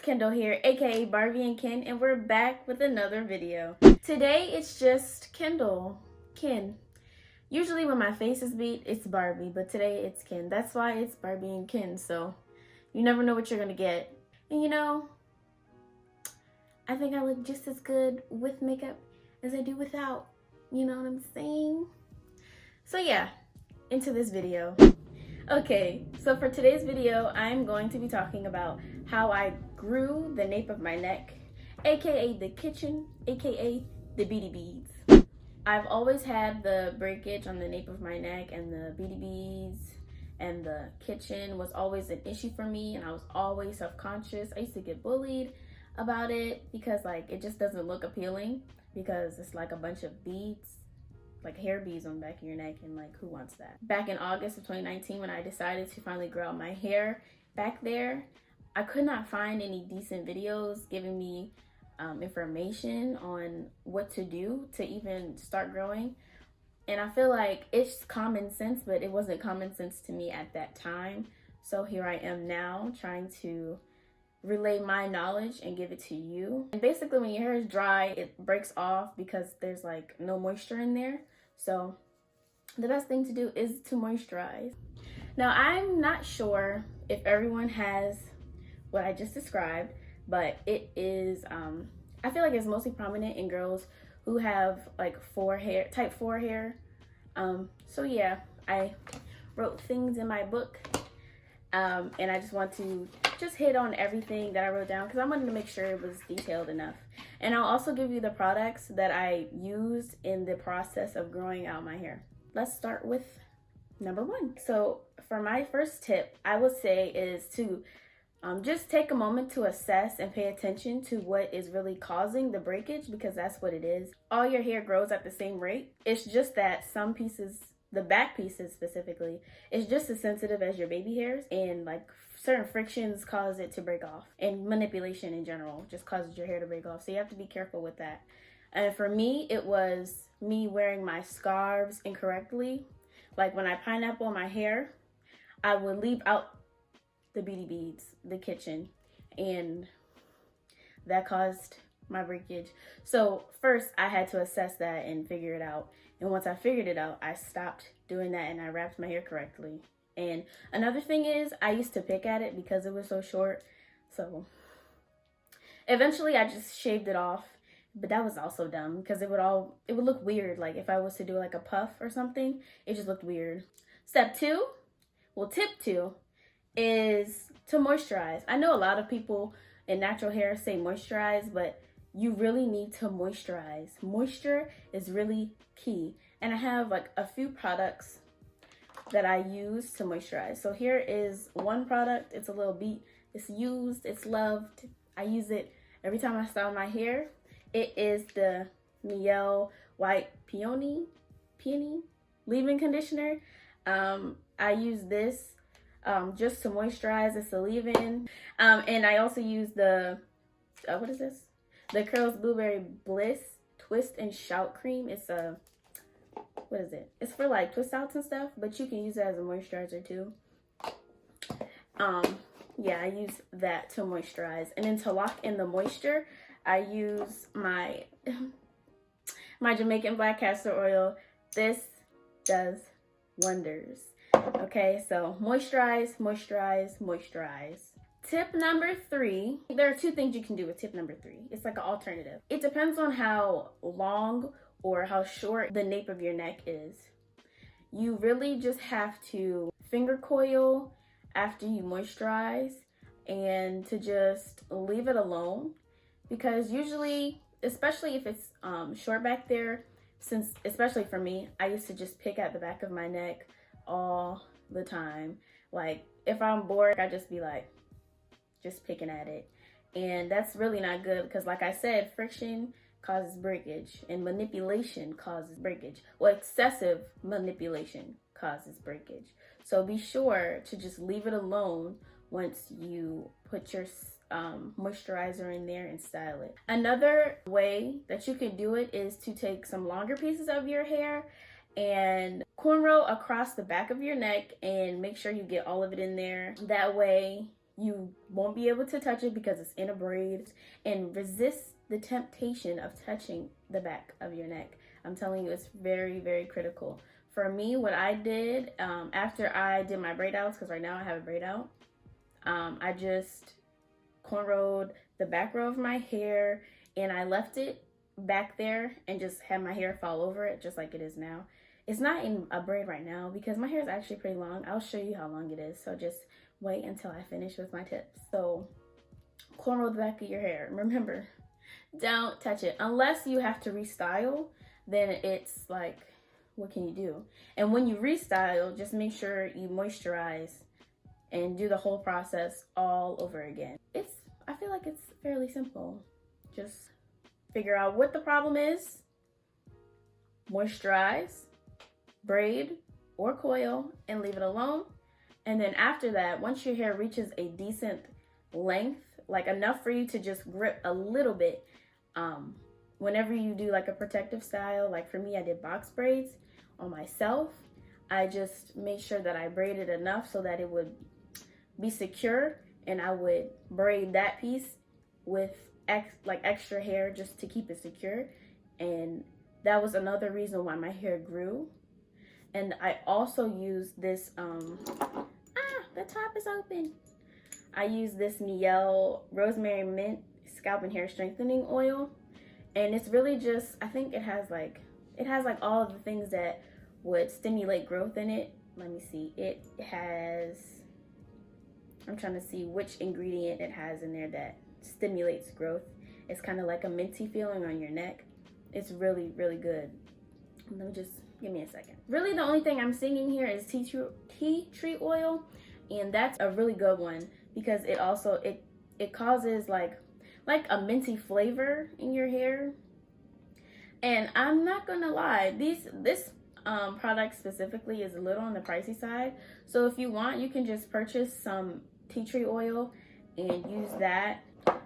Kendall here, aka Barbie and Ken, and we're back with another video. Today it's just Kendall, Ken. Usually when my face is beat, it's Barbie, but today it's Ken. That's why it's Barbie and Ken, so you never know what you're gonna get. And you know, I think I look just as good with makeup as I do without. You know what I'm saying? So yeah, into this video. Okay, so for today's video, I'm going to be talking about how I grew the nape of my neck, aka the kitchen, aka the beady beads. I've always had the breakage on the nape of my neck, and the beady beads and the kitchen was always an issue for me, and I was always self-conscious. I used to get bullied about it because like it just doesn't look appealing because it's like a bunch of beads, like hair beads on the back of your neck, and like who wants that? Back in August of 2019 when I decided to finally grow out my hair back there, I could not find any decent videos giving me information on what to do to even start growing. And I feel like it's common sense, but it wasn't common sense to me at that time. So here I am now trying to relay my knowledge and give it to you. And basically when your hair is dry, it breaks off because there's like no moisture in there. So the best thing to do is to moisturize. Now I'm not sure if everyone has what I just described, but it is I feel like it's mostly prominent in girls who have like type 4 hair. So yeah, I wrote things in my book, and I just want to hit on everything that I wrote down because I wanted to make sure it was detailed enough. And I'll also give you the products that I used in the process of growing out my hair. Let's start with number 1. So for my first tip, I would say is to just take a moment to assess and pay attention to what is really causing the breakage, because that's what it is. All your hair grows at the same rate. It's just that some pieces, the back pieces specifically, is just as sensitive as your baby hairs, and like certain frictions cause it to break off, and manipulation in general just causes your hair to break off. So you have to be careful with that. And for me, it was me wearing my scarves incorrectly. Like when I pineapple my hair, I would leave out the beady beads, the kitchen, and that caused my breakage. So first I had to assess that and figure it out. And once I figured it out, I stopped doing that and I wrapped my hair correctly. And another thing is I used to pick at it because it was so short. So eventually I just shaved it off, but that was also dumb because it would look weird. Like if I was to do like a puff or something, it just looked weird. Tip 2 is to moisturize. I know a lot of people in natural hair say moisturize, but you really need to moisturize. Moisture is really key. And I have like a few products that I use to moisturize. So here is one product. It's a little beat. It's used, it's loved. I use it every time I style my hair. It is the Mielle White Peony leave-in conditioner. I use this just to moisturize. It's a leave-in. And I also use the, what is this? The Curls Blueberry Bliss Twist and Shout Cream. It's a, what is it? It's for like twist outs and stuff, but you can use it as a moisturizer too. Yeah, I use that to moisturize. And then to lock in the moisture, I use my Jamaican black castor oil. This does wonders. Okay, so moisturize, moisturize, moisturize. Tip number 3, there are 2 things you can do with tip number 3. It's like an alternative. It depends on how long or how short the nape of your neck is. You really just have to finger coil after you moisturize and to just leave it alone, because usually, especially if it's short back there, since especially for me, I used to just pick at the back of my neck all the time. Like if I'm bored, I just be like just picking at it, and that's really not good because like I said, friction causes breakage and manipulation causes breakage. Well, excessive manipulation causes breakage. So be sure to just leave it alone once you put your moisturizer in there and style it. Another way that you can do it is to take some longer pieces of your hair and cornrow across the back of your neck and make sure you get all of it in there. That way You won't be able to touch it because it's in a braid, and resist the temptation of touching the back of your neck. I'm telling you, it's very, very critical. For me, what I did after I did my braid outs, because right now I have a braid out, I just cornrowed the back row of my hair, and I left it back there and just had my hair fall over it just like it is now. It's not in a braid right now because my hair is actually pretty long. I'll show you how long it is, so just wait until I finish with my tips. So cornrow the back of your hair. Remember, don't touch it unless you have to restyle. Then it's like, what can you do? And when you restyle, just make sure you moisturize and do the whole process all over again. I feel like it's fairly simple. Just figure out what the problem is, moisturize, braid or coil, and leave it alone. And then after that, once your hair reaches a decent length, like enough for you to just grip a little bit, whenever you do like a protective style, like for me, I did box braids on myself, I just made sure that I braided enough so that it would be secure, and I would braid that piece with extra hair just to keep it secure. And that was another reason why my hair grew. And I also used this the top is open. I use this Mielle Rosemary Mint Scalp and Hair Strengthening Oil, and it's really just, I think it has like all of the things that would stimulate growth in it. Let me see. It has, I'm trying to see which ingredient it has in there that stimulates growth. It's kind of like a minty feeling on your neck. It's really, really good. Let me just, give me a second. Really, the only thing I'm seeing in here is tea tree oil, and that's a really good one because it also, it causes like a minty flavor in your hair. And I'm not gonna lie, this product specifically is a little on the pricey side. So if you want, you can just purchase some tea tree oil and use that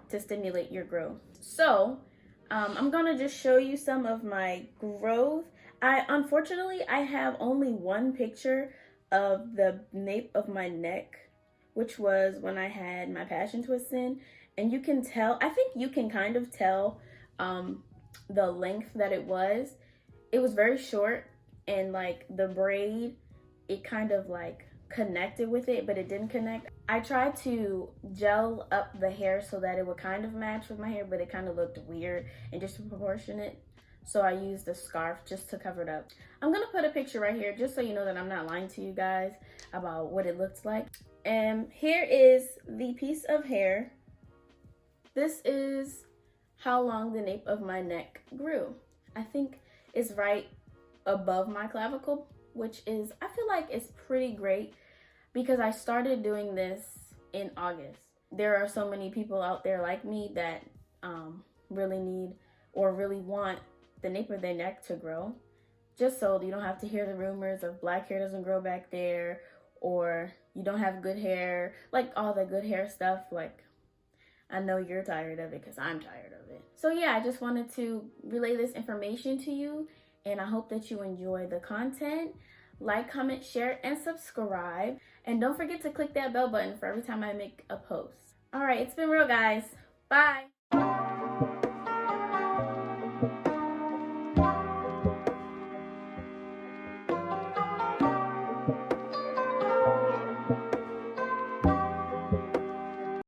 to stimulate your growth. So I'm gonna just show you some of my growth. Unfortunately, I have only one picture of the nape of my neck, which was when I had my passion twists in. And you can tell, I think you can kind of tell the length that it was. It was very short, and like the braid, it kind of like connected with it, but it didn't connect. I tried to gel up the hair so that it would kind of match with my hair, but it kind of looked weird and disproportionate. So I used a scarf just to cover it up. I'm gonna put a picture right here just so you know that I'm not lying to you guys about what it looks like. And here is the piece of hair. This is how long the nape of my neck grew. I think it's right above my clavicle, which is, I feel like it's pretty great because I started doing this in August. There are so many people out there like me that really need or really want the nape of their neck to grow, just so you don't have to hear the rumors of black hair doesn't grow back there, or you don't have good hair, like all the good hair stuff. Like, I know you're tired of it because I'm tired of it. So yeah, I just wanted to relay this information to you, and I hope that you enjoy the content. Like, comment, share, and subscribe. And don't forget to click that bell button for every time I make a post. All right, it's been real, guys. Bye.